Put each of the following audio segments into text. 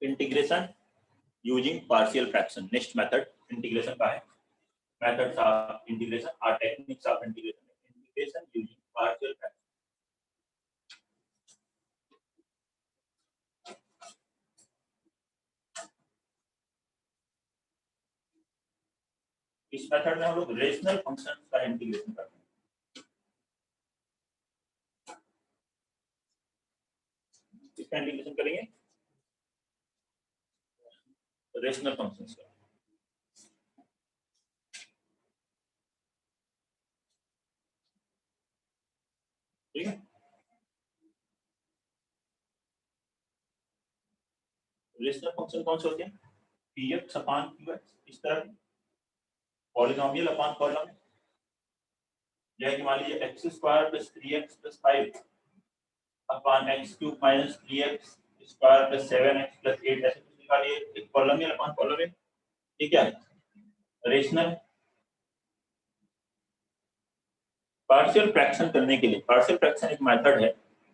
Integration using partial fraction. Next method integration का है। Methods of integration or techniques of integration. Integration using partial fraction. इस method में हम लोग rational functions का इंटीग्रेशन करते हैं। इसका इंटीग्रेशन करेंगे रेशनल फंक्शंस का। ठीक है, रेशनल फंक्शन कौन से होते हैं? px अपॉन qx, इस तरह पॉलिनोमियल अपॉन पॉलिनोमियल। जैसे कि मान लीजिए x square plus 3x plus 5 upon x cube minus 3x square plus 7x plus 8, ऐसे कुछ निकालिए। एक पॉलिनोमियल अपॉन पॉलिनोमियल, ये क्या है? रेशनल। पार्शियल फ्रैक्शन करने के लिए, पार्शियल फ्रैक्शन एक मेथड है।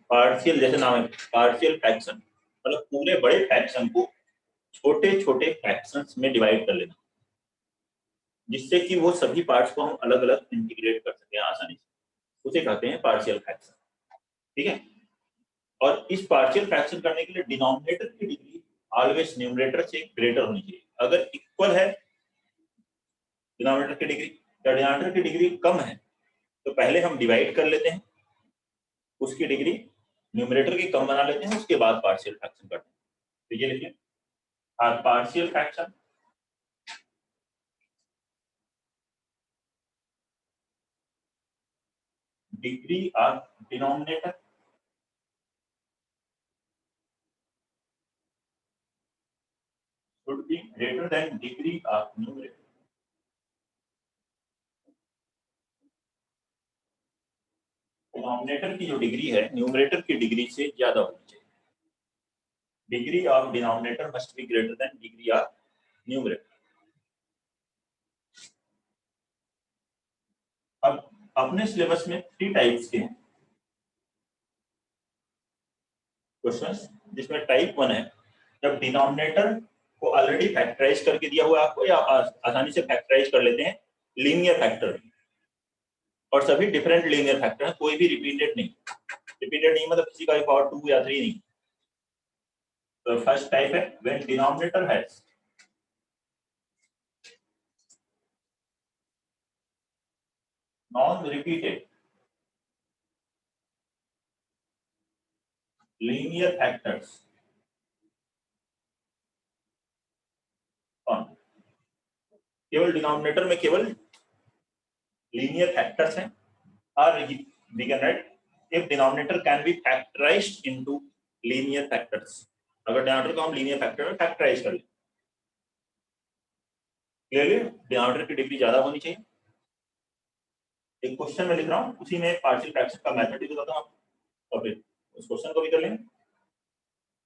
पार्शियल जैसे नाम है पार्शियल फ्रैक्शन, मतलब पूरे बड़े फ्रैक्शन को छोटे छोटे फ्रैक्शंस में डिवाइड कर लेना, जिससे कि वो सभी पार्ट्स को हम अलग अलग इंटीग्रेट कर सकें आसानी से, उसे कहते हैं पार्शियल फ्रैक्शन। ठीक है, और इस पार्शियल फ्रैक्शन करने के लिए डिनोमिनेटर की डिग्री ऑलवेज न्यूमरेटर से ग्रेटर होनी चाहिए। अगर इक्वल है डिनोमिनेटर की डिग्री या डिनोमिनेटर की डिग्री कम है तो पहले हम डिवाइड कर लेते हैं, उसकी डिग्री न्यूमरेटर की कम बना लेते हैं, उसके बाद पार्शियल फ्रैक्शन करते हैं। तो ये लिखिए partial fraction degree of denominator should be greater than degree of numerator. Denominator की जो डिग्री है न्यूमरेटर की डिग्री से ज्यादा होनी चाहिए। Degree of denominator must be greater than degree of numerator. अब अपने सिलेबस में 3 टाइप्स के हैं क्वेश्चंस, जिसमें टाइप 1 है जब डिनोमिनेटर को ऑलरेडी फैक्टराइज करके दिया हुआ है आपको, या आसानी से फैक्टराइज कर लेते हैं लीनियर फैक्टर, और सभी डिफरेंट लीनियर फैक्टर हैं, कोई भी रिपीटेड नहीं। रिपीटेड नहीं मतलब किसी का भी पावर 2 या 3 नहीं। तो फर्स्ट टाइप है when denominator has non-repeated linear factors on, केवल डिनोमिनेटर में केवल लीनियर फैक्टर्स हैं। और we can write if denominator can be factorized into linear factors, अगर डिनोमिनेटर को हम लीनियर फैक्टर में फैक्टराइज कर लें, क्लियरली डिनोमिनेटर की डिग्री ज्यादा होनी चाहिए। एक क्वेश्चन में लिख रहा हूं, उसी में पार्शियल फ्रैक्शन का मेथड भी बताता हूं, और फिर उस क्वेश्चन को भी कर लेंगे।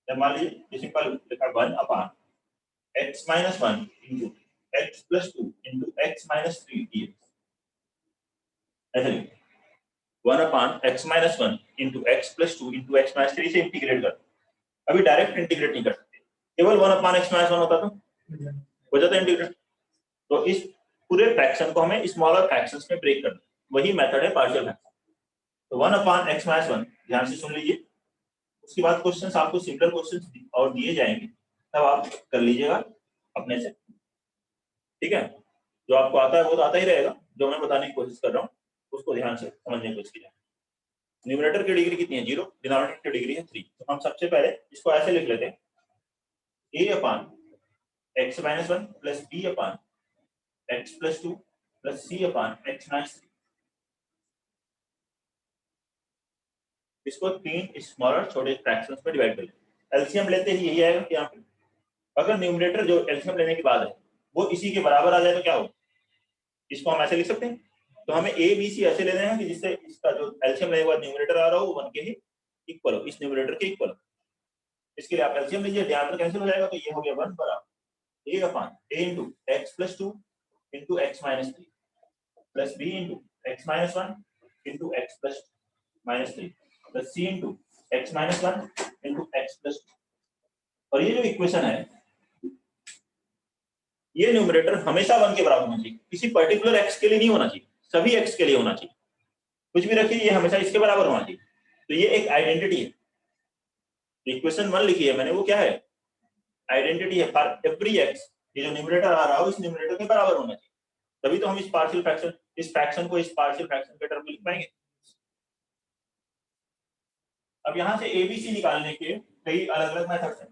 जब मान लीजिए सिंपल लिखा 1 upon x minus 1 into x plus 2 into x minus 3 dx, ऐसे 1 upon x minus 1 into x plus 2 into x minus 3 से इंटीग्रेट कर। अभी डायरेक्ट इंटीग्रेट नहीं कर सकते, केवल 1 अपॉन x minus 1 होता तो हो जाता इंटीग्रेट। तो इस पूरे फ्रैक्शन को हमें स्मॉलर फ्रैक्शंस में ब्रेक करना, वही मेथड है पार्शियल फ्रैक्शन। तो 1 अपॉन x minus 1, ध्यान से सुन लीजिए। उसके बाद क्वेश्चंस आपको सिंपल क्वेश्चंस और दिए जाएंगे, तब आप कर लीजिएगा अपने से। ठीक है, जो आपको आता है वो तो आता ही रहेगा, जो मैं बताने की कोशिश कर रहा हूँ उसको ध्यान से समझने की कोशिश कीजिए। न्यूमरेटर की डिग्री कितनी है? 0, डिनोमिनेटर की डिग्री है 3। तो हम सबसे पहले इसको ऐसे लिख लेते हैं a upon x minus 1 plus b upon x plus 2 plus c upon x minus 3। इसको 3 स्मॉलर छोटे फ्रैक्शंस में डिवाइड कर लेते। एलसीएम लेते ही यही आएगा कि यहाँ पे अगर न्यूमरेटर जो एलसीएम लेने के बाद है वो इसी के बराबर आ जाए तो क्या होगा? इसको हम ऐसे लिख सकते हैं। तो हमें ए बी सी ऐसे लेने हैं कि जिससे इसका जो एलसीएम लेने के बाद न्यूमरेटर आ रहा हो वो 1 के ही इक्वल हो, इस न्यूमरेटर के इक्वल हो। इसके लिए आप एलसीएम लीजिए, डिनोमिनेटर कैंसिल हो जाएगा, तो ये हो गया 1 बराबर a upon a into x plus 2 into x minus 3 plus b into x minus 1 into x plus minus 3 plus c into x minus 1 into x plus 2। और ये जो इक्वेशन है ये न्यूमरेटर हमेशा 1 के बराबर होना चाहिए, किसी पर्टिकुलर एक्स के लिए नहीं होना चाहिए, सभी एक्स के लिए होना चाहिए। कुछ भी रखिए ये हमेशा इसके बराबर होना चाहिए। तो ये एक आइडेंटिटी है। इक्वेशन 1 लिखी है मैंने, वो क्या है? आइडेंटिटी है फॉर एवरी एक्स। ये जो न्यूमरेटर आ रहा हो इस न्यूमरेटर के बराबर होना चाहिए, तभी तो हम इस पार्शियल फ्रैक्शन, इस फ्रैक्शन को इस पार्शियल फ्रैक्शन के टर्म में लिख पाएंगे। अब यहां से एबीसी निकालने के कई अलग अलग मेथड्स हैं,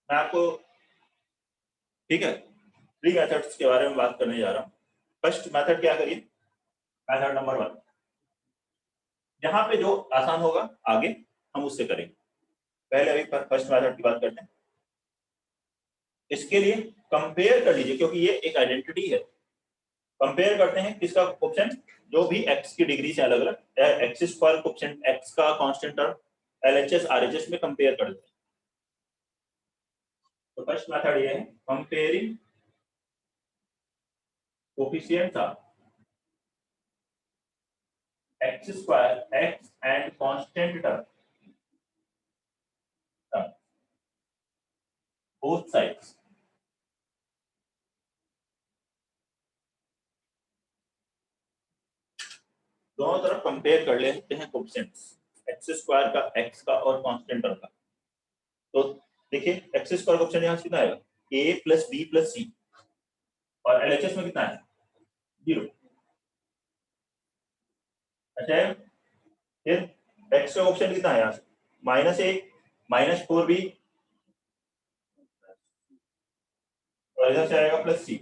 मैं आपको, ठीक है, 3 मेथड्स के बारे में बात करने जा रहा हूं। फर्स्ट मेथड क्या करिए, मेथड नंबर 1, जहां पे जो आसान होगा आगे हम उससे करेंगे। पहले अभी फर्स्ट मेथड की बात करते हैं। इसके लिए कंपेयर कर लीजिए, क्योंकि ये एक आइडेंटिटी है। कंपेयर करते हैं किसका कोएफिशिएंट, जो भी x की डिग्री से अलग अलग, एक्स स्क्वायर कोएफिशिएंट, x का कांस्टेंट टर्म LHS RHS में कंपेयर कर देते हैं। तो फर्स्ट मेथड ये है comparing coefficients of x square, x and constant term both sides. दोनों तरफ कंपेयर कर लेते हैं कोएफिशिएंट्स, एक्स स्क्वायर का, x का और कांस्टेंट टर्म का। तो देखिए एक्स स्क्वायर कोएफिशिएंट यहां से कितना आएगा, a plus b plus c, और LHS में कितना है 0। अच्छा है, फिर x का कोएफिशिएंट कितना है यहाँ से -1 -4b, और इधर से आएगा प्लस c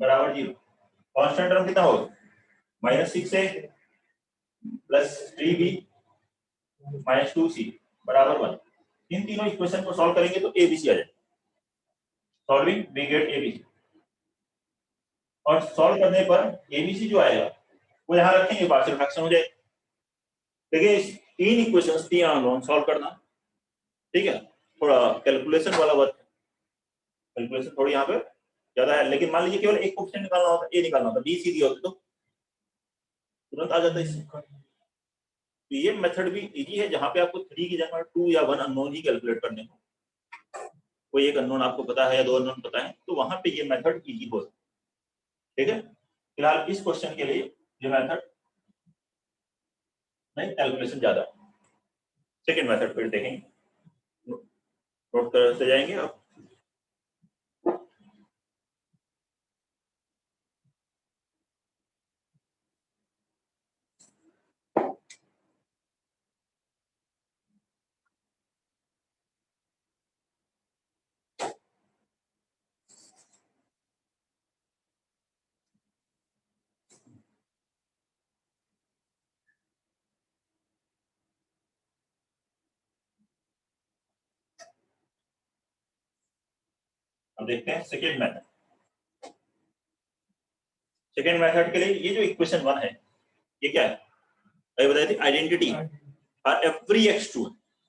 बराबर 0। कांस्टेंट टर्म कितना होगा -6a प्लस 3b -2c बराबर 1। इन तीनों इक्वेशन को सॉल्व करेंगे तो एबीसी आ जाएगा। सॉल्विंग वी गेट एबीसी, और सॉल्व करने पर एबीसी जो आएगा वो यहाँ रखेंगे, पार्शियल फ्रैक्शन हो जाएगा। देखिए 3 इक्वेशंस, 3 अननोन सॉल्व करना, ठीक है, थोड़ा कैलकुलेशन वाला वर्क, कैलकुलेशन थोड़ी यहाँ पे ज्यादा है। लेकिन मान लीजिए केवल एक कोएफिशिएंट निकालना होता, ए निकालना होता, बी सी दी होती तो तुरंत आ जाता इससे। तो ये मेथड भी इजी है, जहां पे आपको 3 की जगह 2 या 1 अननोन ही कैलकुलेट करने हो, कोई एक अननोन आपको पता है या 2 अननोन पता है, तो वहां पे ये मेथड इजी हो, ठीक है। फिलहाल इस क्वेश्चन के लिए ये मेथड नहीं, कैलकुलेशन ज्यादा। सेकंड मेथड फिर देखेंगे, नोट करते जाएंगे। अब देखते हैं सेकंड मेथड। सेकंड मेथड के लिए ये जो इक्वेशन 1 है ये क्या है, अभी बताई थी आइडेंटिटी और एवरी एक्स ट्रू,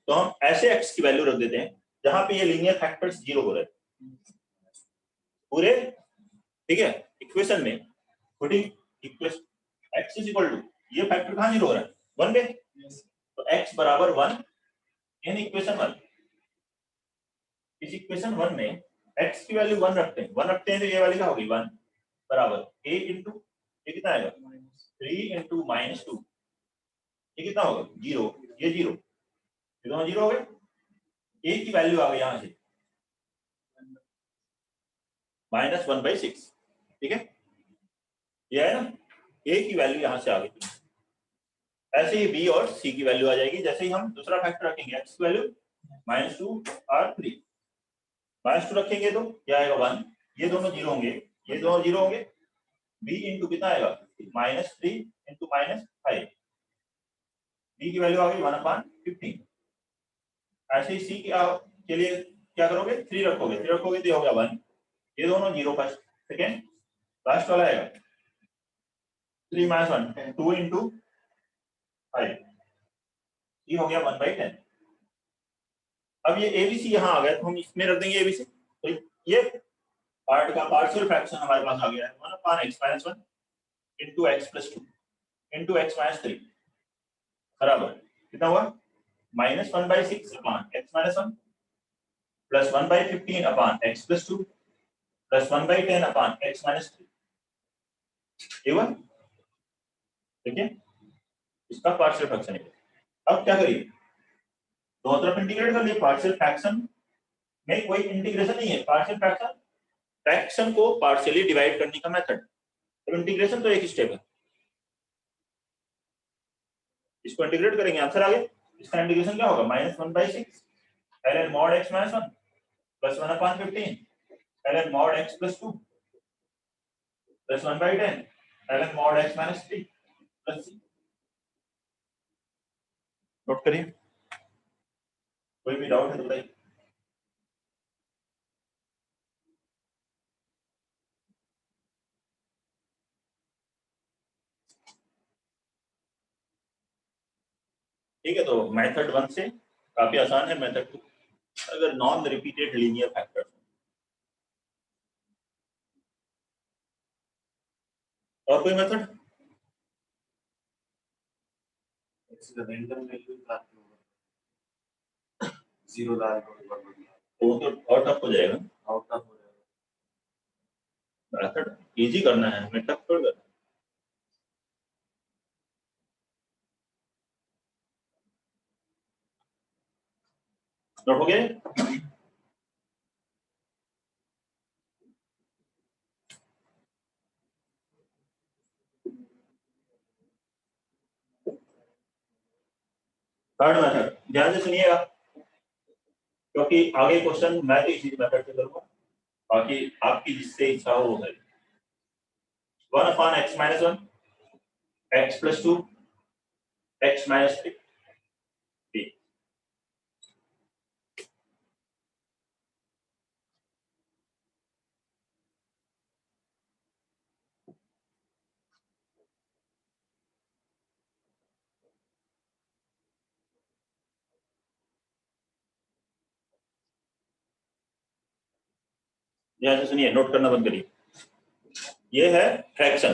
तो हम ऐसे एक्स की वैल्यू रख देते हैं जहां पे ये लीनियर फैक्टर्स 0 हो रहे हैं पूरे, ठीक है। इक्वेशन में putting equation x is equal to, ये फैक्टर कहां 0 हो रहा है 1 पे, तो x बराबर 1 इन इक्वेशन 1। इस इक्वेशन 1 में x की वैल्यू 1 रखते हैं, 1 रखते हैं तो ये वाली क्या होगी 1 बराबर a इंटू, ये कितना आएगा 3 इंटू -2, ये कितना होगा 0, ये 0, ये दोनों 0 हो गए। a की वैल्यू आ गई यहां से -1/6, ठीक है, ये है ना, a की वैल्यू यहां से आ गई। ऐसे ही b और c की वैल्यू आ जाएगी, जैसे ही हम दूसरा फैक्टर रखेंगे x की वैल्यू -2 और 3, -2 रखेंगे तो क्या आएगा 1, ये दोनों 0 होंगे, ये दोनों 0 होंगे, b इंटू कितना आएगा -3 इंटू -5, b की वैल्यू आ गई 1/15। ऐसे ही c के लिए क्या करोगे 3 रखोगे, 3 रखोगे तो ये हो गया 1, ये दोनों 0 फर्स्ट, सेकेंड, लास्ट वाला आएगा 3 -1 2 इंटू 5, ये हो गया 1/10। अब ये एबीसी यहाँ आ गया तो हम इसमें रख देंगे एबीसी, तो ये पार्ट का पार्शियल फ्रैक्शन हमारे पास आ गया है 1/x - 1 into x + 2 into x - 3 बराबर कितना हुआ -1/6 x - 1 plus 1/15 upon x plus 2 plus 1/10 upon x minus 3 एवन, ठीक है, इसका पार्शियल फ्रैक्शन है। अब क्या करिए, दोनों तरफ इंटीग्रेट कर लिए। पार्शियल फ्रैक्शन में कोई इंटीग्रेशन नहीं है, पार्शियल फ्रैक्शन फ्रैक्शन को पार्शियली डिवाइड करने का मेथड। तो इंटीग्रेशन तो एक स्टेप है, इसको इंटीग्रेट करेंगे, आंसर आ गया। इसका इंटीग्रेशन क्या होगा, -1/6 ln mod x - 1 plus 1/15 ln mod x plus 2 plus 1/10 ln mod x - 3 plus c। Note करिए, कोई भी डाउट है तो बताइए। ठीक है, तो मेथड 1 से काफी आसान है मेथड 2, अगर नॉन रिपीटेड लीनियर फैक्टर्स। और कोई मेथड, जीरो डाल वो तो और टफ हो जाएगा, और टफ हो जाएगा। मेथड इजी करना है, हमें टफ थोड़ी करना है। नोट हो गया। थर्ड मेथड ध्यान से सुनिएगा, क्योंकि आगे क्वेश्चन मैं तो इसी मेथड से करूंगा, बाकी आपकी जिससे इच्छा हो वो करिए। 1/x - 1 x + 2 x - 3 b। ध्यान से सुनिए, नोट करना बंद करिए। ये है फ्रैक्शन,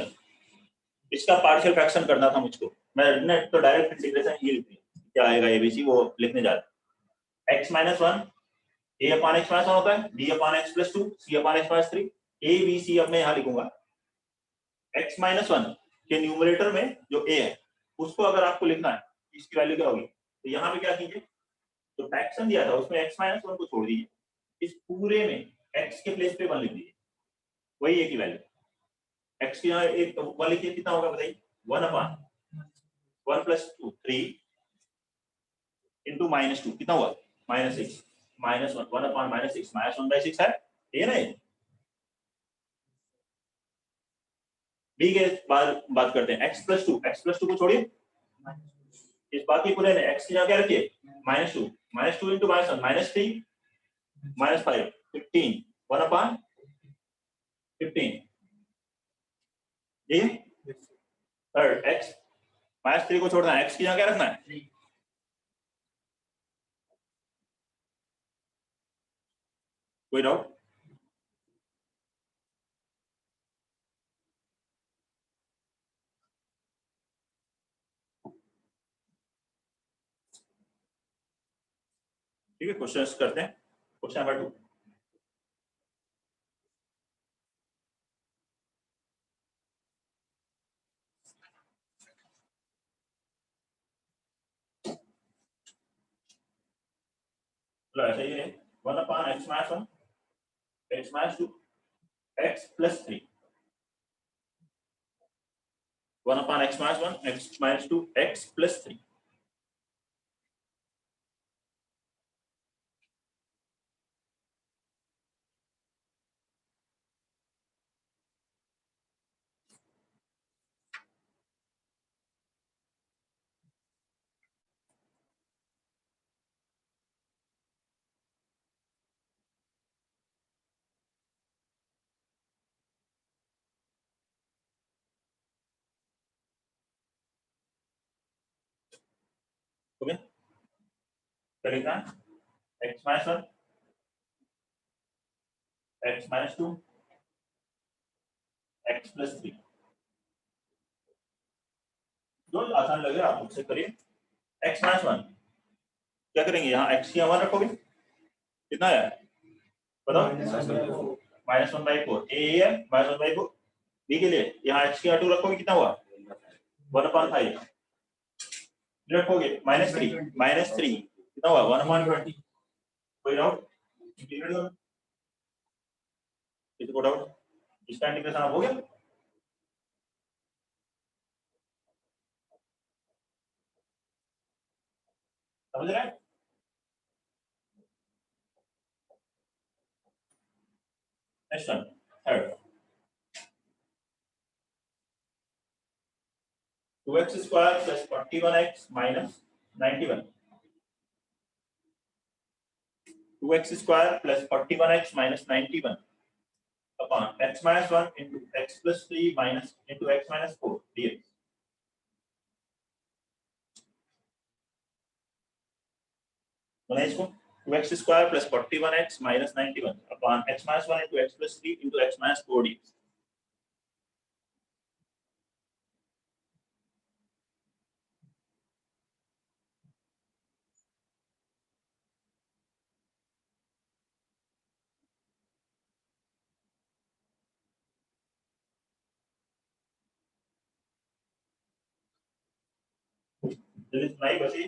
इसका पार्शियल फ्रैक्शन करना था मुझको, मैंने तो डायरेक्ट इंटीग्रेशन ही लिख दिया, क्या आएगा एबीसी वो लिखने जा रहा है। x - 1 a/x - 1 होता है, b/x + 2 c/x - 3 a b c। अब मैं यहाँ लिखूंगा x - 1 के न्यूमरेटर में जो a है उसको अगर आपको लिखना है इसकी वैल्यू क्या होगी, तो यहाँ पे क्या कीजिए, तो फ्रैक्शन दिया था उसमें x - 1 को छोड़ दीजिए, इस पूरे में x के प्लेस पे 1 लिख दीजिए, वही a की वैल्यू। x की यहाँ एक 1 लिखिए, कितना होगा बताइए, 1/1 + 2 3 into -2 कितना हुआ, -6 -1 1/-6 -1/6 है ये नहीं। b के बाद बात करते हैं, x + 2 को छोड़िए, इस बाकी पूरे में x की जगह क्या रखिए, -2 -2 into -1 -3 -5 15 1/15 ये थर्ड x -3 को छोड़ना है, x की जगह क्या रखना है, कोई डाउट। ठीक है, क्वेश्चन करते हैं। क्वेश्चन नंबर 2, ऐसा ही है, 1/x - 1 x - 2 x + 3 1/x - 1 x - 2 x + 3। हो गया, क्या लिखना है, x - 1 x - 2 x + 3, जो आसान लगे आप मुझसे करिए। x - 1 क्या करेंगे, यहाँ x की 1 रखोगे, कितना है बताओ -1/4 ए है -1/4 बी के लिए यहाँ h की 2 रखोगे कितना हुआ 1/5 रखोगे -3 कितना हुआ 1/20 कोई डाउट किसी को डाउट इसका इंटीग्रेशन आप हो गया समझ रहे हैं next one third 2x square plus 41x minus 91 2x square plus 41x minus 91 upon x minus 1 into x plus 3 minus into x minus 4 dx बोला इसको 2x square plus 41x minus 91 upon x minus 1 into x plus 3 into x minus 4 dx जल्दी सुनाई बसी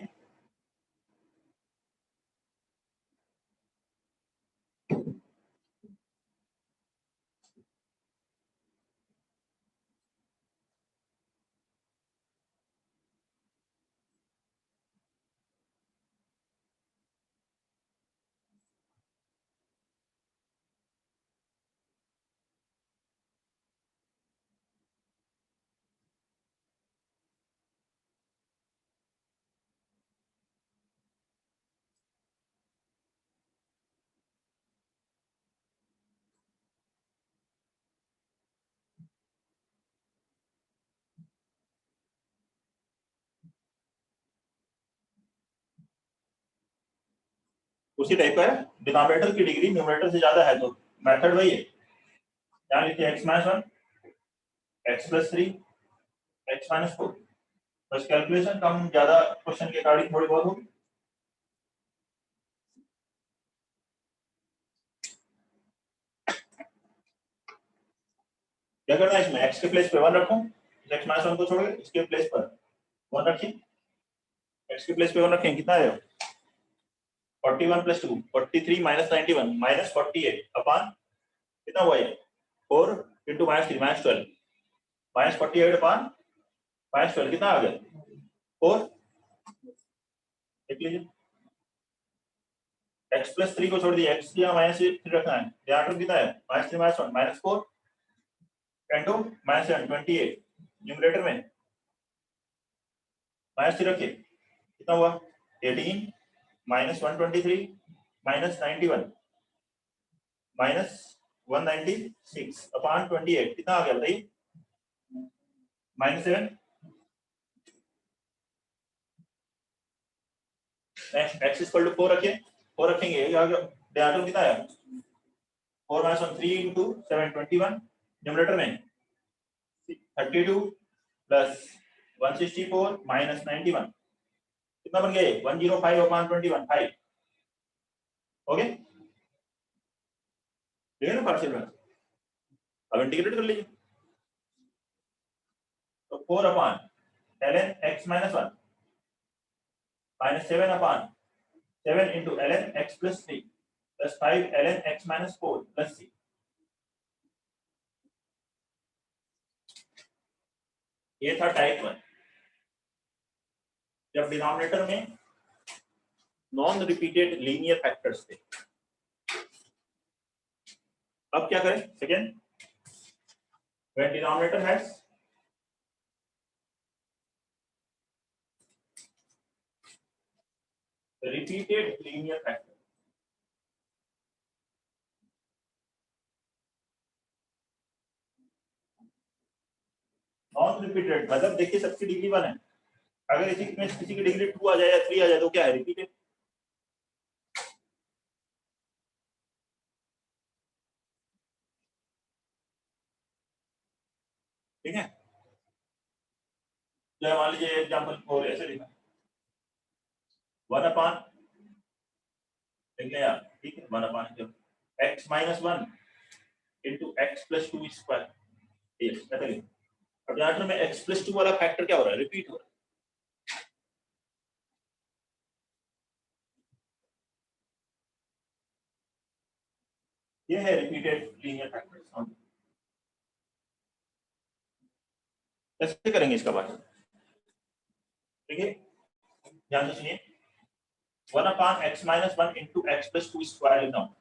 उसी type का है denominator की degree numerator से ज्यादा है तो मेथड वही है यहाँ लिखिए x minus 1 x plus 3 x minus 4 बस कैलकुलेशन कम ज्यादा क्वेश्चन के अकॉर्डिंग थोड़ी बहुत होगी क्या करना है इसमें x के प्लेस पे 1 रखूं x minus 1 को छोड़ के इसके प्लेस पर 1 रखिए x के प्लेस पे 1 रखें कितना आएगा 41 plus 2 43 minus 91 minus 48 अपॉन कितना हुआ ये 4 into -3 -12 minus 48 अपॉन -12 कितना आ गया 4 देख लीजिए x plus 3 को छोड़ दिया x यहाँ -3 रखना है ध्यान रख कितना है -3 -1 -4 into -7 28 न्यूमरेटर में -3 रखिए कितना हुआ 18 -123 -91 -196 अपॉन 28 कितना आ गया बताइए -7 नेक्स्ट x इक्वल टू 4 रखिए 4 रखेंगे आगे ध्यान कितना है 4 -1 3 into 7 21 न्यूमरेटर में 32 प्लस 164 माइनस 91 कितना बन गया 105 अपॉन 21 5 ओके ठीक है ना पार्शियल में अब इंटीग्रेट कर लीजिए तो 4 upon ln x minus 1 minus 7 upon 7 into ln x plus 3 plus 5 ln x minus 4 plus c ये था टाइप 1 जब डिनोमिनेटर में नॉन रिपीटेड लीनियर फैक्टर्स थे अब क्या करें second when denominator has repeated linear factor non repeated मतलब देखिए सबकी डिग्री 1 है अगर इसी में किसी की डिग्री 2 आ जाए या 3 आ जाए तो क्या है रिपीटेड ठीक है जैसे मान लीजिए एग्जांपल और ऐसे लिखा 1 अपॉन लिख लिया ठीक है 1 upon x minus 1 into X plus 2 square. अब यहाँ में x प्लस 2 वाला फैक्टर क्या हो रहा है, रिपीट हो रहा है। ये है रिपीटेड लीनियर फैक्टर। कैसे करेंगे इसका बात, देखिए ध्यान से सुनिए। 1 upon X minus 1 into X plus 2 square लिख रहा हूँ।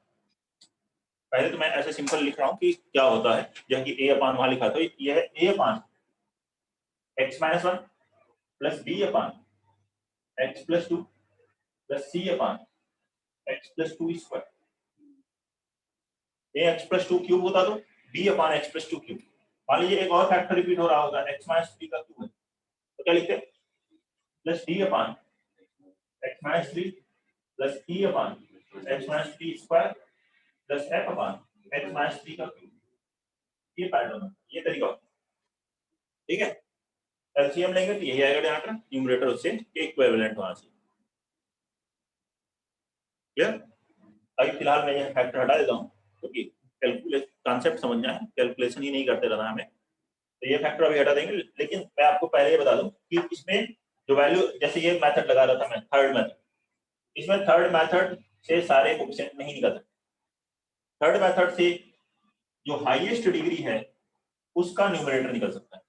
पहले तो मैं ऐसे सिंपल लिख रहा हूँ कि क्या होता है, जैसे कि ए अपान वहां लिखा, तो ये है ए अपान एक्स माइनस 1 प्लस बी अपान एक्स प्लस 2 प्लस सी अपान एक्स प्लस 2 स्क्वायर। ए एक्स प्लस 2 क्यूब होता तो बी अपान एक्स प्लस 2 क्यूब। मान लीजिए एक और फैक्टर रिपीट हो रहा होगा, एक्स माइनस 3 का क्यूब है, तो क्या लिखते हैं, plus D upon X minus 3 plus E upon X minus 3 square plus F upon X minus 3 का क्यूब। ये पैटर्न, ये तरीका, ठीक है। एलसीएम लेंगे तो यही आएगा यहाँ पर, न्यूमरेटर उससे इक्विवेलेंट होना चाहिए। क्लियर। अभी फिलहाल मैं यह फैक्टर हटा देता हूँ, क्योंकि कैलकुलेशन कॉन्सेप्ट समझना है, कैलकुलेशन ही नहीं करते रहना हमें, तो ये फैक्टर अभी हटा देंगे। लेकिन मैं आपको पहले ये बता दूं कि इसमें जो वैल्यू, जैसे ये मेथड लगा रहा था मैं, थर्ड मेथड, इसमें थर्ड मेथड से सारे कोएफिशिएंट नहीं निकलते। थर्ड मेथड से जो हाईएस्ट डिग्री है उसका न्यूमरेटर निकल सकता है।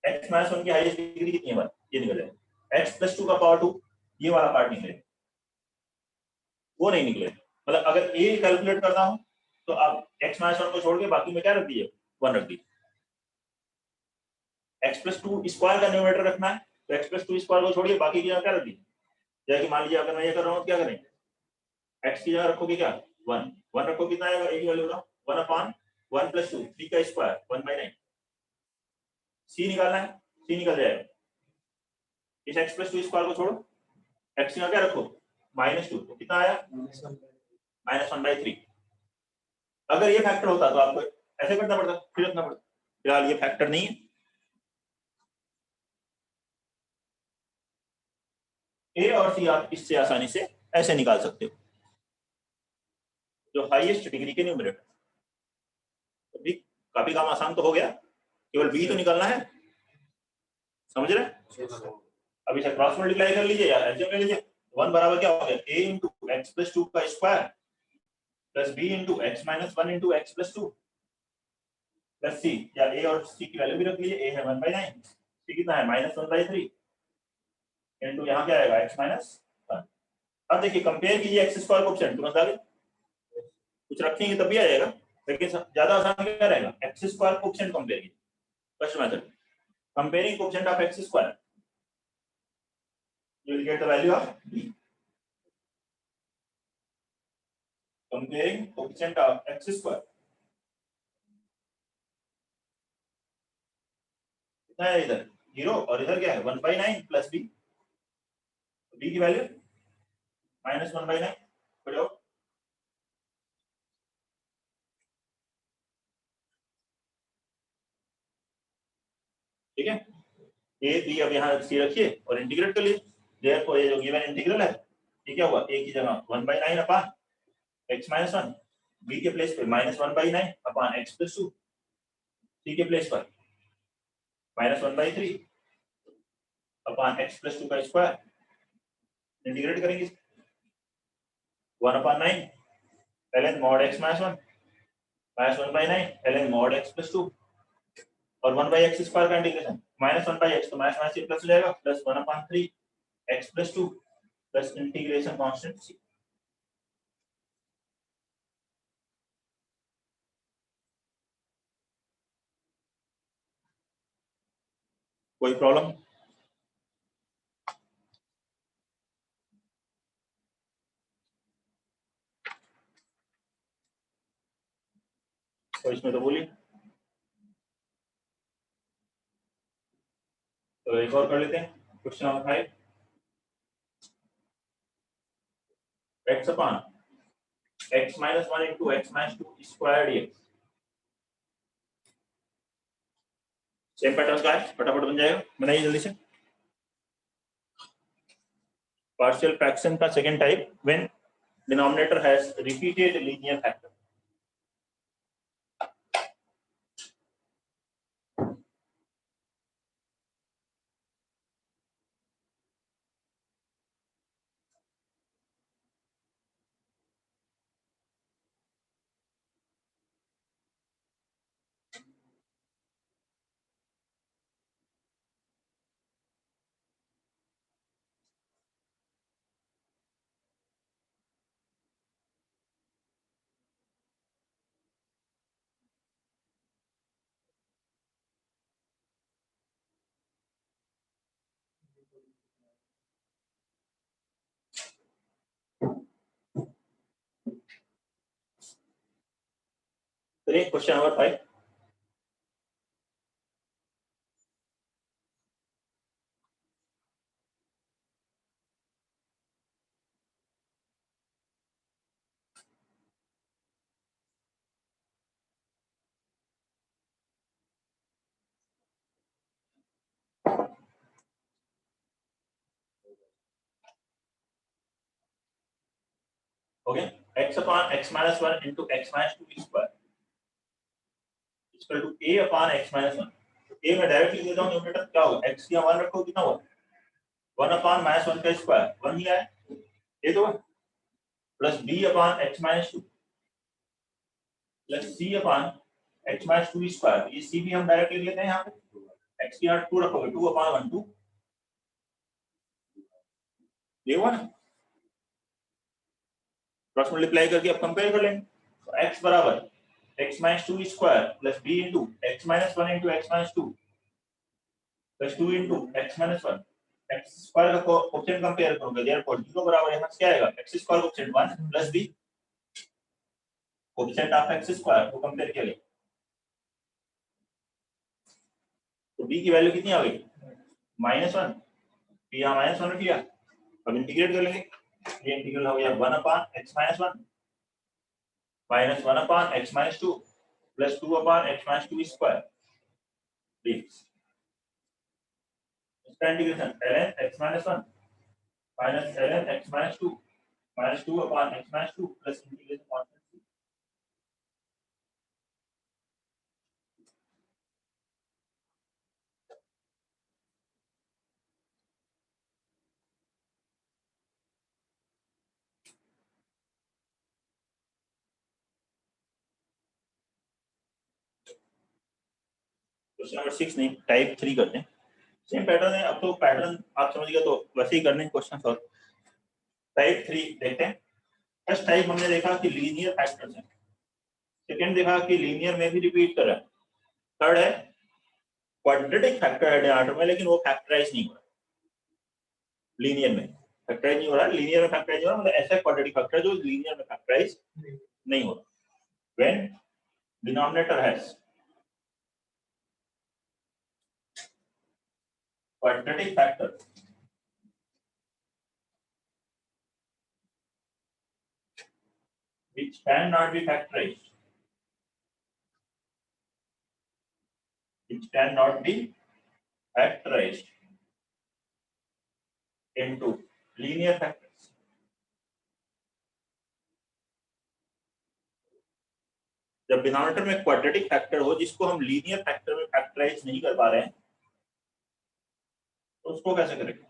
एक्स माइनस 1 की हाईएस्ट डिग्री कितनी है, ये निकल जाएगा। एक्स प्लस 2 का पावर 2, ये वाला पार्ट निकलेगा, वो नहीं निकलेगा। मतलब अगर ए कैलकुलेट करना हो तो आप एक्स माइनस 1 को छोड़ के बाकी में क्या रख दीजिए, 1 रख दीजिए। एक्स प्लस 2 स्क्वायर का न्यूमरेटर रखना है, तो एक्स प्लस 2 स्क्वायर को छोड़िए, बाकी की जगह क्या रख दीजिए। जैसे कि मान लीजिए अगर मैं ये कर रहा हूँ, क्या करेंगे, एक्स की जगह रखोगे क्या, 1, 1 रखो, कितना आएगा, एक ही वैल्यू होगा, 1 अपान 1 प्लस 2, 3 का स्क्वायर 1/9। सी निकालना है, सी निकल जाएगा। इस एक्स प्लस 2 स्क्वायर को छोड़ो, एक्स की जगह क्या रखो, -2, तो कितना आया, -1/3। अगर ये फैक्टर होता तो आपको ऐसे करना पड़ता, फिर रखना पड़ता। फिलहाल ये फैक्टर नहीं है, ए और सी आप इससे आसानी से ऐसे निकाल सकते हो, जो हाईएस्ट डिग्री के न्यूमरेटर। तो भी काफी काम आसान तो हो गया, केवल बी तो निकालना है, समझ रहे हैं। अब इसे क्रॉस मल्टीप्लाई कर लीजिए या एलसीएम ले लीजिए। 1 बराबर क्या हो गया, a इंटू एक्स प्लस 2 का square plus b into X minus 1 into X plus 2 plus c, या a और c की वैल्यू भी रख लीजिए। a है 1/9, c कितना है -1/3 इंटू यहाँ क्या आएगा x माइनस 1। अब देखिए कंपेयर कीजिए एक्स स्क्वायर कोएफिशिएंट, तुरंत आ गया। कुछ रखेंगे तब भी आ जाएगा, लेकिन ज्यादा आसान क्या रहेगा, एक्स स्क्वायर कोएफिशिएंट कंपेयर कीजिए। First method, comparing coefficient of x square, you will get the value of b. Comparing coefficient of x square, कितना है इधर 0 और इधर क्या है 1/9 प्लस b, b की वैल्यू -1/9 बढ़ो। ठीक है, a b अब यहाँ c रखिए और इंटीग्रेट कर लीजिए। देखो ये जो गिवन इंटीग्रल है, ये क्या हुआ, a की जगह 1/9 अपान x माइनस 1, b के प्लेस पे -1/9 अपान x प्लस 2, c के प्लेस पर -1/3 अपान x प्लस 2 का स्क्वायर। इंटीग्रेट करेंगे 1/9 ln mod x minus 1 -1/9 ln mod x plus 2 और 1/x स्क्वायर का इंटीग्रेशन -1/x, तो माइनस से प्लस हो जाएगा, plus 1/3 x plus 2 plus integration constant c। कोई प्रॉब्लम, तो इसमें तो बोलिए। तो एक और कर लेते हैं, question number 5, x upon x minus 1 into X minus 2 square dx। Same pattern का है, फटाफट बन जाएगा, बनाइए जल्दी से। पार्शियल फ्रैक्शन का second type, when denominator has repeated linear factor. चलिए question number 5। Okay, x upon x minus 1 into x minus 2 square equal to a upon x minus 1। तो a में डायरेक्ट लिख देता हूं, न्यूमरेटर क्या होगा, x की 1 रखो, कितना हुआ 1 upon minus 1 का स्क्वायर 1 ही आया, ये तो plus b upon x minus 2 plus c upon x minus 2 square. ये c भी हम डायरेक्ट लिख लेते हैं, यहाँ पे x की 2 रखोगे 2 upon 1 2, ये हुआ ना, क्रॉस मल्टीप्लाई करके अब कंपेयर कर लेंगे। तो x बराबर x minus 2 square plus b into x minus 1 into x minus 2 plus 2 into x minus 1 x square का कोएफिशिएंट कंपेयर करोगे, देयरफॉर 0 बराबर यहां से क्या आएगा, x square coefficient 1 plus b coefficient of x square को कंपेयर किया गया, तो b की वैल्यू कितनी आ गई -1, b यहां -1 रख लिया। अब इंटीग्रेट कर लेंगे, ये इंटीग्रल हो गया 1 upon x minus 1 minus 1 upon x minus 2 plus 2 upon x minus 2 square। इसका integration ln x minus 1 minus ln x minus 2 minus 2 upon x minus 2 plus integration constant c। Question number 6 नहीं, type 3 करते हैं, same pattern है। अब तो pattern आप समझ गए तो वैसे ही करने हैं क्वेश्चन सॉल्व। टाइप 3 देखते हैं। फर्स्ट टाइप हमने देखा कि लीनियर फैक्टर्स हैं, सेकंड देखा कि लीनियर में भी रिपीट कर रहा है, थर्ड है क्वाड्रेटिक फैक्टर है डिनोमिनेटर में, लेकिन वो फैक्टराइज नहीं हो रहा, लीनियर में फैक्टराइज नहीं हो रहा, लीनियर में फैक्टराइज हो रहा, मतलब ऐसा क्वाड्रेटिक फैक्टर जो लीनियर में फैक्टराइज नहीं हो रहा। When denominator has quadratic factor which cannot be factorized, into linear factors। जब डिनोमिनेटर में क्वाड्रेटिक फैक्टर हो जिसको हम लीनियर फैक्टर में फैक्टराइज नहीं कर पा रहे हैं, तो उसको कैसे करेंगे।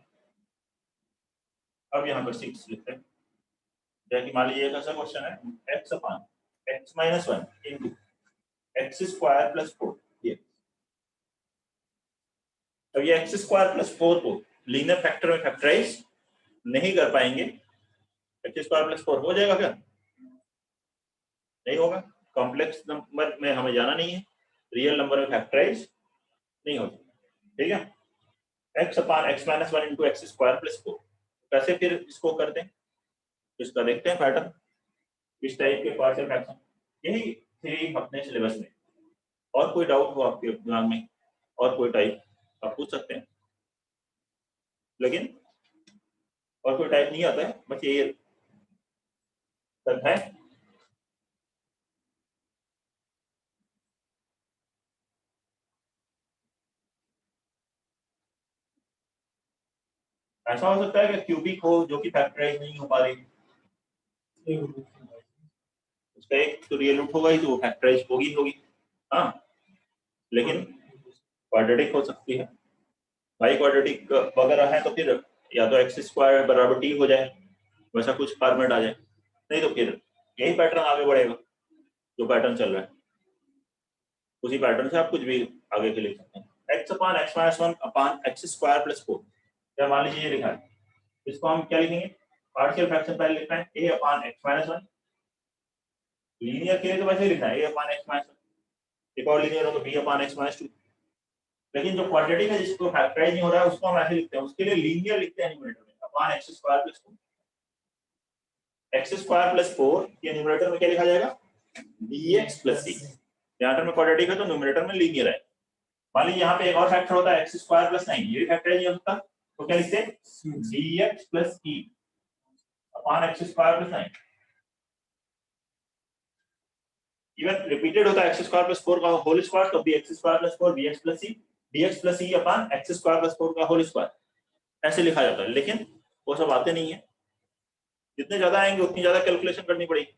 अब यहाँ पर 6 लिखते हैं, जैसे मान लीजिए कैसा क्वेश्चन है, x upon x minus 1 into x square plus 4। ये अब ये x square plus 4 को लीनियर फैक्टर में फैक्टराइज नहीं कर पाएंगे, x square plus 4 हो जाएगा क्या, नहीं होगा। कॉम्प्लेक्स नंबर में हमें जाना नहीं है, रियल नंबर में फैक्टराइज नहीं होता, ठीक है। x upon x minus 1 into x square plus 4, कैसे फिर इसको करते हैं, इसका देखते हैं पैटर्न, इस टाइप के पार्शियल फ्रैक्शन। यही थ्री अपने सिलेबस में, और कोई डाउट हो आपके दिमाग में और कोई टाइप आप पूछ सकते हैं, लेकिन और कोई टाइप नहीं आता है, बस ये तक है। ऐसा हो सकता है कि क्यूबिक हो जो कि फैक्टराइज नहीं हो पा रही, उसका एक तो रियल रूट होगा ही, तो वो फैक्टराइज होगी हाँ, लेकिन क्वाड्रेटिक हो सकती है, बाई क्वाड्रेटिक वगैरह है तो फिर या तो एक्स स्क्वायर बराबर टी हो जाए, वैसा कुछ फॉर्मेट आ जाए, नहीं तो फिर यही पैटर्न आगे बढ़ेगा जो पैटर्न चल रहा है, उसी पैटर्न से आप कुछ भी आगे के लिख सकते हैं। x upon x minus 1 upon x square plus 4, या मान लीजिए ये लिखा है, इसको हम क्या लिखेंगे, पार्शियल फ्रैक्शन पहले लिखना है a upon x minus 1, linear के लिए तो वैसे ही लिखना है a upon x minus 1, एक और लीनियर हो तो b upon x minus 2, लेकिन जो क्वाड्रेटिक है जिसको फैक्टराइज नहीं हो रहा है उसको हम ऐसे लिखते हैं, उसके लिए लीनियर लिखते हैं न्यूमरेटर में upon x square plus 4, x square plus 4 ये न्यूमरेटर में क्या लिखा जाएगा, dx प्लस c, डिनोमिनेटर में क्वाड्रेटिक है तो न्यूमरेटर में लीनियर है। मान लीजिए यहाँ पे एक और फैक्टर होता है x स्क्वायर प्लस 9, ये भी फैक्टर है नहीं हो सकता, तो क्या लिखते हैं dx plus e upon x square plus 9। Even repeated होता है x स्क्वायर प्लस 4 का होल स्क्वायर तो bx square plus 4 bx plus c dx plus e upon x square plus 4 का होल स्क्वायर, ऐसे लिखा जाता है। लेकिन वो सब आते नहीं है, जितने ज्यादा आएंगे उतनी ज्यादा कैलकुलेशन करनी पड़ेगी।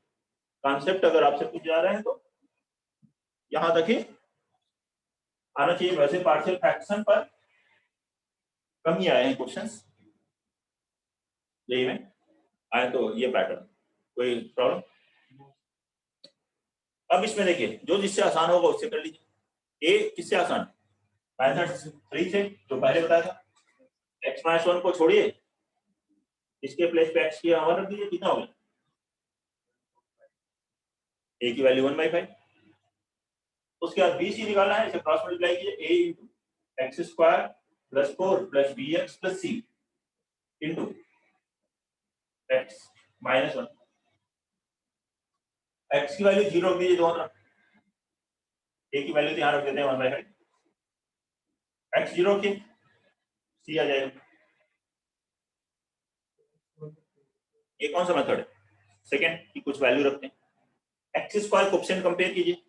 कॉन्सेप्ट अगर आपसे पूछ जा रहे हैं तो यहाँ तक ही आना चाहिए। वैसे पार्शियल फ्रैक्शन पर कम ही आए हैं क्वेश्चंस, यही में आए तो ये पैटर्न, कोई प्रॉब्लम। अब इसमें देखिए जो जिससे आसान होगा उससे कर लीजिए। ए किससे आसान, मेथड 3 से जो पहले बताया था। x माइनस 1 को छोड़िए, इसके प्लेस पे x की पावर रख दीजिए, कितना हो गया, a की वैल्यू 1/5। उसके बाद b c निकालना है, इसे क्रॉस मल्टीप्लाई कीजिए, a into X square plus 4 प्लस B x plus C into X minus 1। x की वैल्यू 0 रख दीजिए दोनों तरफ, a की वैल्यू यहाँ रख देते हैं 1/5, x 0 रखिए, c आ जाएगा। ये कौन सा मेथड है, सेकंड की कुछ वैल्यू रखते हैं। एक्स स्क्वायर कोएफिशिएंट कंपेयर कीजिए,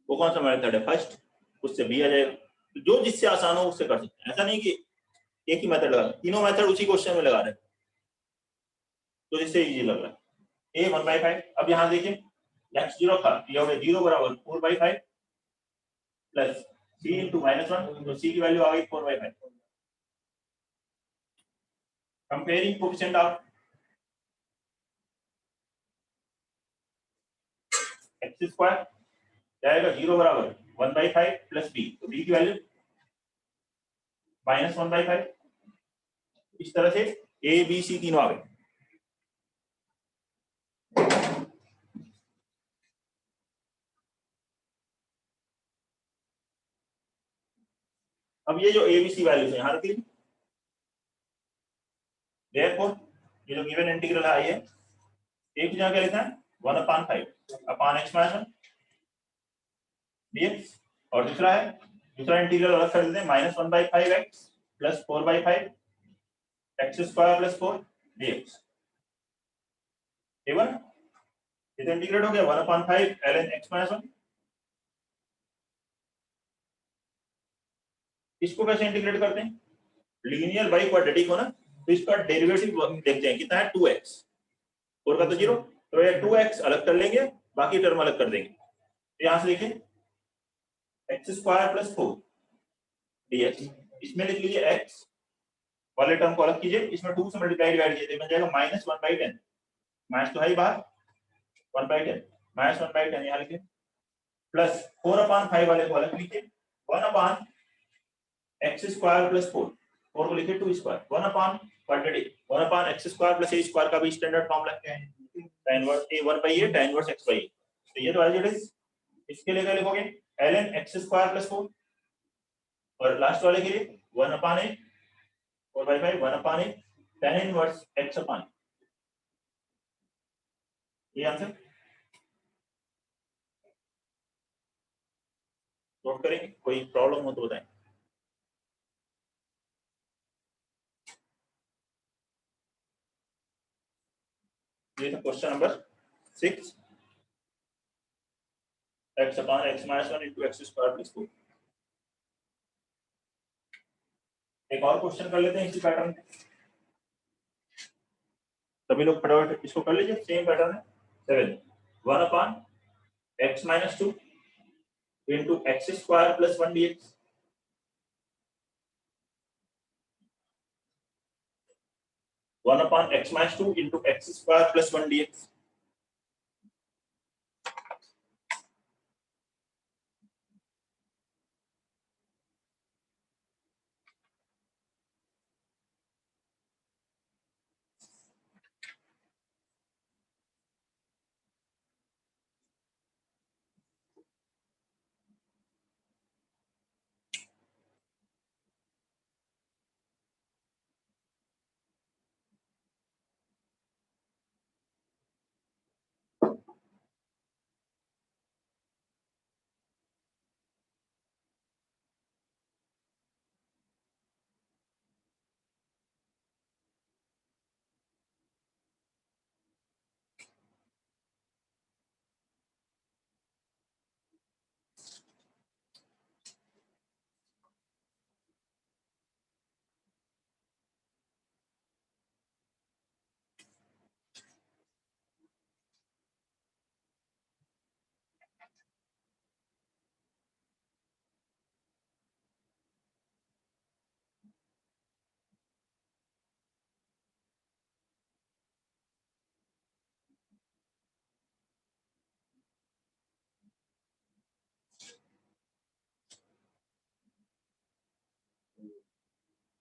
वो कौन सा मेथड है, फर्स्ट, उससे b आ जाएगा। तो जो जिससे आसान हो उससे कर सकते हैं, ऐसा नहीं कि एक ही मेथड लगा, तीनों मेथड उसी क्वेश्चन में लगा रहे हैं तो जिससे इजी लग रहा है। a 1/5, अब यहाँ देखिए x 0 था, ये हो गया 0 बराबर 4/5 प्लस c इंटू -1, तो c की वैल्यू आ गई 4/5। Comparing coefficient of x square जाएगा 0 बराबर 1/5 प्लस b, तो b की वैल्यू -1/5। इस तरह से a b c तीनों आ गए। अब ये जो a b c वैल्यूज है यहाँ रख लीजिए, देयरफॉर ये जो गिवन इंटीग्रल है ये एक की जगह क्या लिखना है 1/5 अपॉन x माइनस 1 dx, और दूसरा इंटीग्रल अलग कर देते हैं -1/5x plus 4/5 x square plus 4 dx। Even इधर इंटीग्रेट हो गया 1/5 ln x माइनस 1। इसको कैसे इंटीग्रेट करते हैं, लीनियर बाई क्वाड्रेटिक हो ना, तो इसका डेरिवेटिव देखते हैं कितना है 2x, 4 का तो 0, तो ये 2x अलग कर लेंगे, बाकी टर्म अलग कर देंगे। तो यहां से देखिए x स्क्वायर प्लस 4 dx, इसमें लिख लीजिए x वाले टर्म को अलग कीजिए, इसमें 2 से मल्टीप्लाई डिवाइड कीजिए, बन जाएगा -1/10, माइनस तो है ही बाहर 1/10, -1/10 यहाँ लिखिए, प्लस 4/5 वाले को अलग लिखिए, 1/x स्क्वायर प्लस 4, 4 को लिखिए 2 square, quadratic 1/x square plus a square का भी स्टैंडर्ड फॉर्म लगते हैं, tan inverse a 1/a tan inverse x/a। तो ये तो एज इट इज, इसके लिए क्या लिखोगे ln x स्क्वायर प्लस 4, और लास्ट वाले के लिए 1/a 4/5 1/a tan inverse x/, ये आंसर। नोट करेंगे, कोई प्रॉब्लम हो तो बताएं। ये था question number 6, x/x - 1 into x square plus 4। एक और क्वेश्चन कर लेते हैं इसी पैटर्न में, सभी लोग फटाफट इसको कर लीजिए, सेम पैटर्न है। 7 1/x - 2 into x square plus 1 dx, 1/x - 2 into x square plus 1 dx।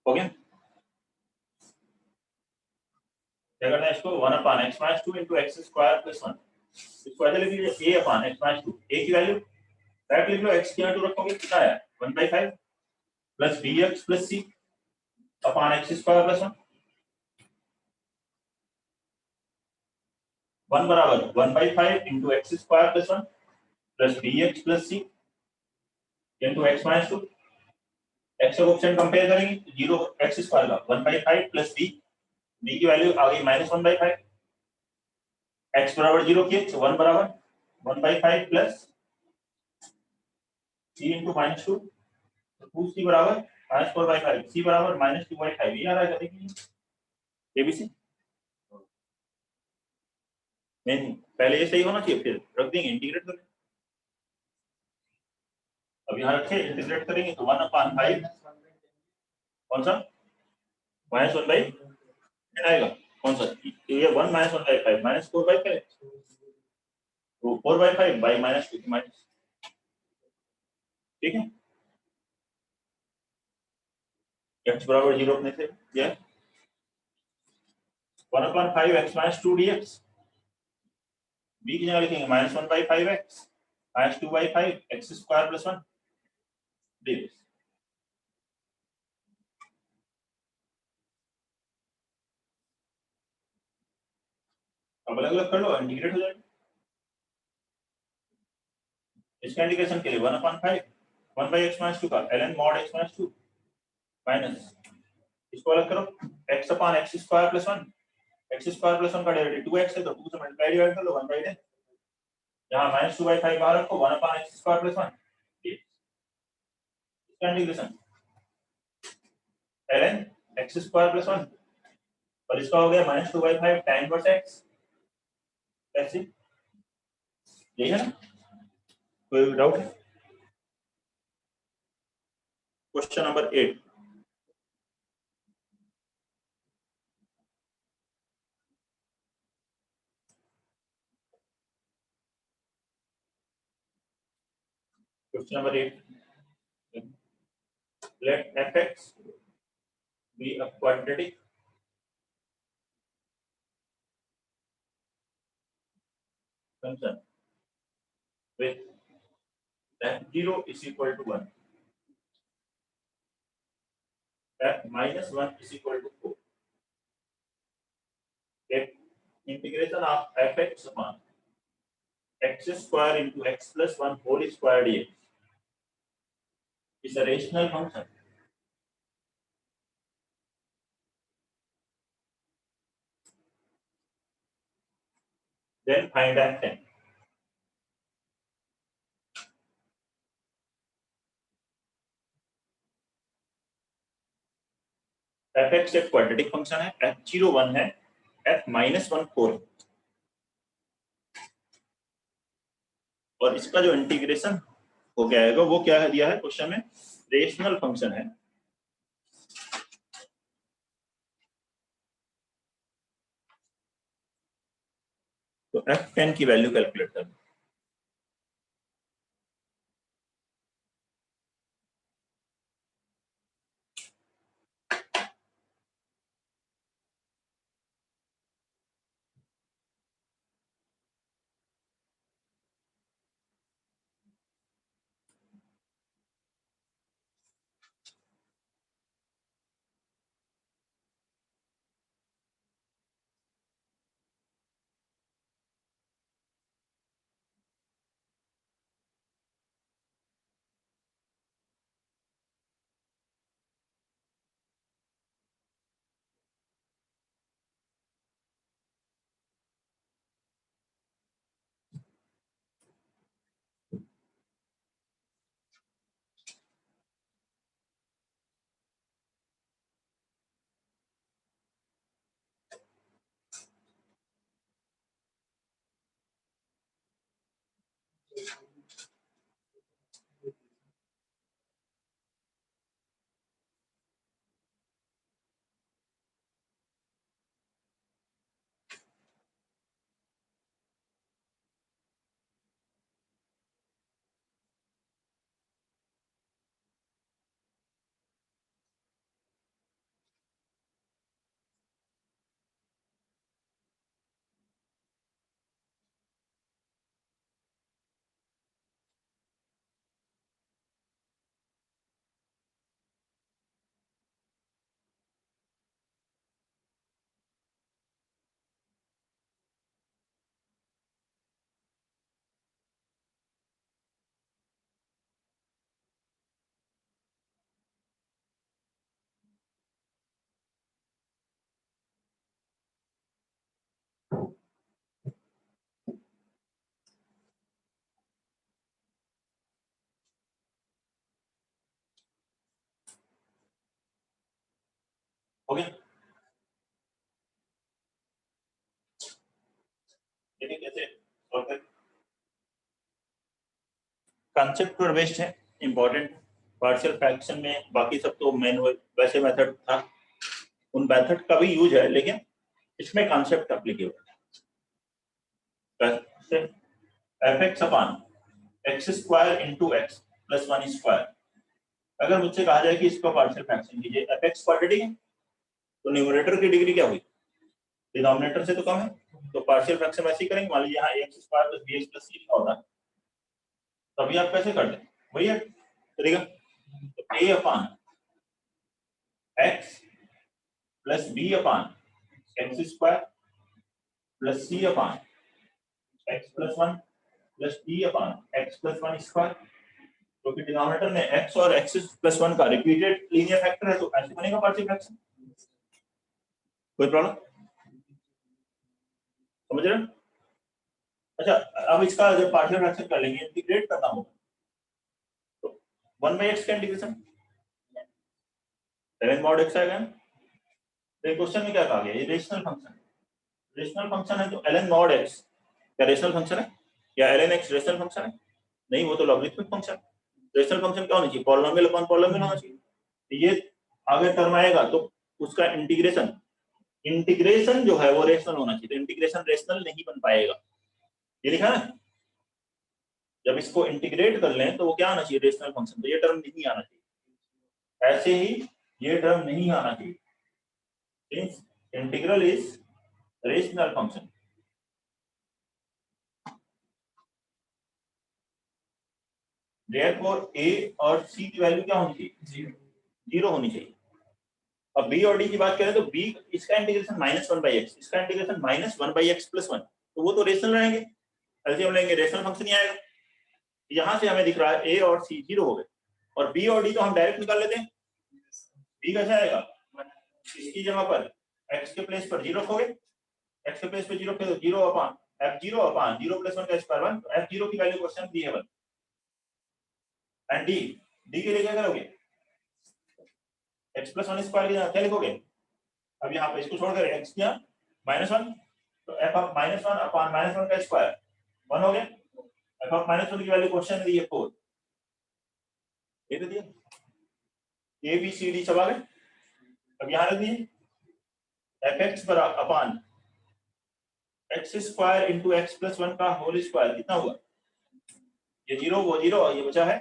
हो गया। क्या करना है इसको 1 अपान x minus 2 into X square plus 1। इसको ऐसे लिख लीजिए a upon x minus 2। a की वैल्यू डायरेक्ट लिख लो, x की वैल्यू रखोगे कितना है 1/5 प्लस bx प्लस c अपान एक्स स्क्वायर प्लस 1। 1 बराबर 1/5 into X square plus 1 plus bx plus c into x minus 2। x का ऑप्शन कंपेयर करेंगे 0 एक्स स्क्वायर का 1/5 प्लस b की वैल्यू आ गई -1/5। x बराबर 0 किए तो 1 बराबर 1/5 प्लस c इंटू -2 तो 2c बराबर -4/5 c बराबर -2/5। ये आ रहा है देखिए एबीसी नहीं, पहले ये सही होना चाहिए फिर रख देंगे इंटीग्रेट करेंगे। अब यहाँ रखे इंटीग्रेट करेंगे तो 1/5 कौन सा -1/, आएगा कौन सा ये 1 -1/5 -4/5 तो 4/5 बाई -2 माइनस, ठीक है। x बराबर 0 अपने से ये 1/5 x - 2 dx b की जगह लिखेंगे -1/5 x -2/5 x square plus 1 dx। अब अलग अलग कर लो इंटीग्रेट हो जाएगा। इसका इंटीग्रेशन के लिए 1/5 1/x - 2 का ln mod x - 2 माइनस इसको अलग करो x upon x square plus 1। X square plus 1 का डेरिवेटिव 2x है तो 2 से मल्टीप्लाई डिवाइड कर लो 1/10। यहाँ -2/5 बाहर रखो 1 अपान एक्स स्क्वायर प्लस 1 इसका integration ln x square plus 1 और इसका हो गया -2/5 tan इनवर्स x। ऐसे यही है ना, कोई डाउट है? Question number 8 question number 8 let fx be a quadratic function with f0 is equal to 1 f -1 is equal to 4 if integration of fx upon x square into x plus 1 whole square dx is a rational function, then find f10। fx एक quadratic function है, f0 1 है, f -1 4 है और इसका जो integration हो गया है वो क्या दिया है क्वेश्चन में, रेशनल फंक्शन है। तो f10 की वैल्यू कैलकुलेट कर देखिए कैसे सॉल्व करें। कॉन्सेप्ट पर बेस्ड है, इंपॉर्टेंट। पार्शियल फ्रैक्शन में बाकी सब तो मैनुअल वैसे मेथड था, उन मेथड का भी यूज है, लेकिन इसमें कॉन्सेप्ट एप्लीकेबल है। fx upon X square into X plus 1 square. अगर मुझसे कहा जाए कि इसका पार्शियल फ्रैक्शन कीजिए, fx क्वाड्रेटिक है तो न्यूमरेटर की डिग्री क्या हुई, डिनोमिनेटर से तो कम है, तो पार्शियल फ्रैक्शन ऐसे ही करेंगे। मान लीजिए यहाँ x square plus B x plus c लिखा होता है, तभी आप कैसे कर दें, वही है तरीका। तो a upon X plus B upon X square plus C upon X plus 1 plus D upon X plus 1 square, क्योंकि डिनोमिनेटर में x और x प्लस 1 का रिपीटेड लीनियर फैक्टर है, तो ऐसे बनेगा पार्शियल फ्रैक्शन। कोई प्रॉब्लम, समझ रहे हैं? अच्छा, अब इसका जब पार्शियल फ्रैक्शन कर लेंगे, इंटीग्रेट करना होगा, तो 1/x का इंटीग्रेशन 7 mod x आएगा। तो क्वेश्चन में क्या कहा गया, ये रेशनल फंक्शन, रेशनल फंक्शन है तो ln mod x क्या रेशनल फंक्शन है, या ln x रेशनल फंक्शन है? नहीं, वो तो लॉगरिथमिक फंक्शन। रेशनल फंक्शन क्या होना चाहिए, पॉलिनोमियल अपॉन पॉलिनोमियल होना चाहिए। तो ये आगे टर्म आएगा तो उसका इंटीग्रेशन, इंटीग्रेशन जो है वो रेशनल होना चाहिए, तो इंटीग्रेशन रेशनल नहीं बन पाएगा, ये लिखा है। जब इसको इंटीग्रेट कर लें तो वो क्या आना चाहिए, रेशनल फंक्शन, तो ये टर्म नहीं आना चाहिए, ऐसे ही ये टर्म नहीं आना चाहिए, since integral is rational function. Therefore a और c की वैल्यू क्या होनी चाहिए, जीरो होनी चाहिए। अब b और d की बात करें तो b इसका इंटीग्रेशन -1/x, इसका इंटीग्रेशन -1/x + 1, तो वो तो रेशनल रहेंगे, एलसीएम लेंगे रेशनल फंक्शन ही आएगा। यहां से हमें दिख रहा है a और c जीरो हो गए, और b और d तो हम डायरेक्ट निकाल लेते हैं। b कैसे आएगा, इसकी जगह पर x के प्लेस पर 0 रखोगे, x के प्लेस पर 0 रखोगे तो 0 अपॉन f0 अपॉन 0 + 1 का स्क्वायर 1, तो f0 की वैल्यू क्वेश्चन दी है 1, एंड d के लिए क्या करोगे, x + 1 स्क्वायर की जगह क्या लिखोगे, अब यहाँ पे इसको छोड़कर x किया -1, तो f ऑफ -1 अपॉन -1 का स्क्वायर 1 हो गया। f ऑफ -1 की वैल्यू क्वेश्चन में दी है 4, ये दे दिया, a b c d सब आ गए। अब यहाँ रख दिए fx upon X square into X plus 1 का होल स्क्वायर कितना हुआ, ये 0 वो 0, ये बचा है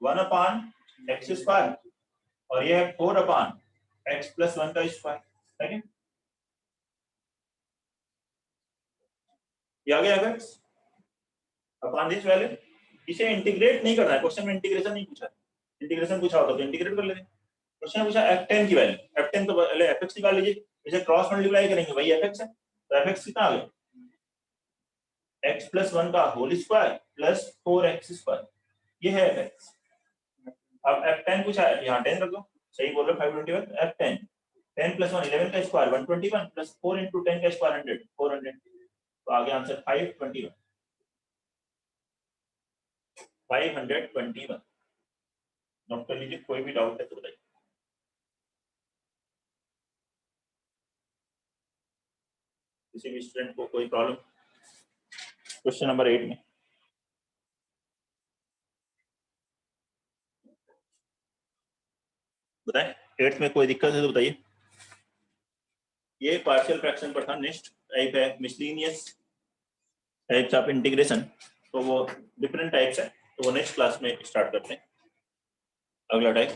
1 अपॉन एक्स स्क्वायर, और ये है 4 अपॉन एक्स प्लस 1 का स्क्वायर, ठीक है। ये आ गया x अपॉन दिस वैल्यू, इसे इंटीग्रेट नहीं करना है, क्वेश्चन में इंटीग्रेशन नहीं पूछा, इंटीग्रेशन पूछा होता तो इंटीग्रेट कर लेते। क्वेश्चन में पूछा f10 की वैल्यू, f10 तो पहले fx निकाल लीजिए, इसे क्रॉस मल्टीप्लाई करेंगे वही fx है, तो fx कितना आ गया, x प्लस 1 का whole square plus 4x square, ये है fx। अब f10 पूछा है, यहाँ 10 रख दो, सही बोल रहे 521, f10 10 + 1 11 का स्क्वायर 121 प्लस 4 × 10 का स्क्वायर 100 400, तो आ गया आंसर 521 521। नोट कर लीजिए, कोई भी डाउट है तो बताइए। किसी भी स्टूडेंट को कोई प्रॉब्लम क्वेश्चन नंबर 8 में, बताएं 8th में कोई दिक्कत है तो बताइए। ये पार्शियल फ्रैक्शन पर था। नेक्स्ट टाइप है मिसलिनियस टाइप्स ऑफ इंटीग्रेशन, तो वो डिफरेंट टाइप्स है, तो वो नेक्स्ट क्लास में स्टार्ट करते हैं। अगला टाइप